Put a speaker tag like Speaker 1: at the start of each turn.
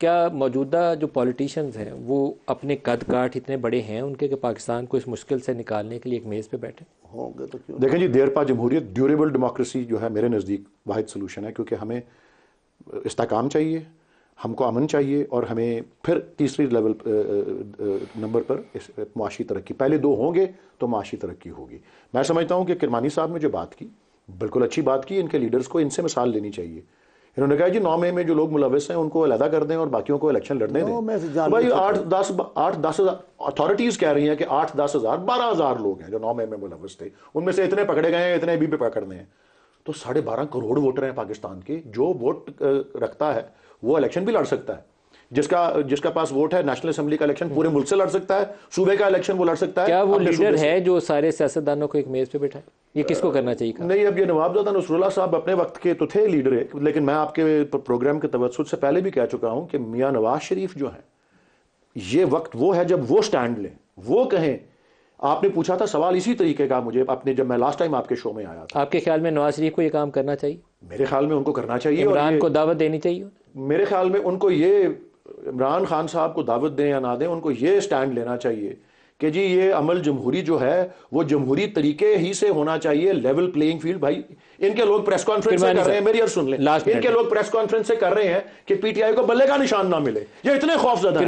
Speaker 1: क्या मौजूदा जो पॉलिटिशियंस हैं वो अपने कद काठ इतने बड़े हैं उनके कि पाकिस्तान को इस मुश्किल से निकालने के लिए एक मेज़ पे बैठे
Speaker 2: होंगे तो क्यों? देखें जी, देरपा जमहूरियत ड्यूरेबल डेमोक्रेसी जो है मेरे नज़दीक वाहिद सोल्यूशन है, क्योंकि हमें इस्तेकाम चाहिए, हमको अमन चाहिए, और हमें फिर तीसरी लेवल नंबर पर मुआशी तरक्की। पहले दो होंगे तो मुआशी तरक्की होगी। मैं समझता हूँ कि किरमानी साहब ने जो बात की बिल्कुल अच्छी बात की। इनके लीडर्स को इनसे मिसाल लेनी चाहिए। इन्होंने कहा जी 9 मई में जो लोग मुलविस हैं उनको अलहदा कर दें और बाकियों को इलेक्शन लड़ने दें। तो भाई 8-10 अथॉरिटीज़ कह रही हैं कि 8-10 हज़ार 12,000 लोग हैं जो 9 मई में मुलविस थे, उनमें से इतने पकड़े गए हैं, इतने अभी भी पकड़ने हैं। तो 12.5 करोड़ वोटर हैं पाकिस्तान के। जो वोट रखता है वो इलेक्शन भी लड़ सकता है। जिसका पास वोट है, नेशनल असेंबली का इलेक्शन पूरे मुल्क से लड़ सकता है, सूबे का इलेक्शन वो लड़ सकता है।
Speaker 1: क्या वो लीडर है जो सारे सियासतदानों को एक मेज़ पे बैठाए? ये किसको करना चाहिए?
Speaker 2: नहीं, अब ये नवाबजादा नसरुल्लाह साहब अपने वक्त के तो थे लीडर, लेकिन मैं आपके प्रोग्राम के तवज्जुद से पहले भी कह चुका हूं कि मियां नवाज शरीफ जो है, ये वक्त वो है जब वो स्टैंड लें, वो कहें। आपने पूछा था सवाल इसी तरीके का मुझे अपने, जब मैं लास्ट टाइम आपके शो में आया था।
Speaker 1: आपके ख्याल में नवाज शरीफ को ये काम करना चाहिए?
Speaker 2: मेरे ख्याल में उनको करना चाहिए।
Speaker 1: इमरान को दावत देनी चाहिए?
Speaker 2: मेरे ख्याल में उनको ये, इमरान खान साहब को दावत दें या ना दें, उनको ये स्टैंड लेना चाहिए कि जी ये अमल जमहूरी जो है वो जमहूरी तरीके ही से होना चाहिए, लेवल प्लेइंग फील्ड। भाई इनके लोग प्रेस कॉन्फ्रेंस से कर रहे हैं, मेरी यार सुन लें, इनके लोग प्रेस कॉन्फ्रेंस से कर रहे हैं कि पीटीआई को बल्ले का निशान ना मिले। ये इतने खौफजदा हैं।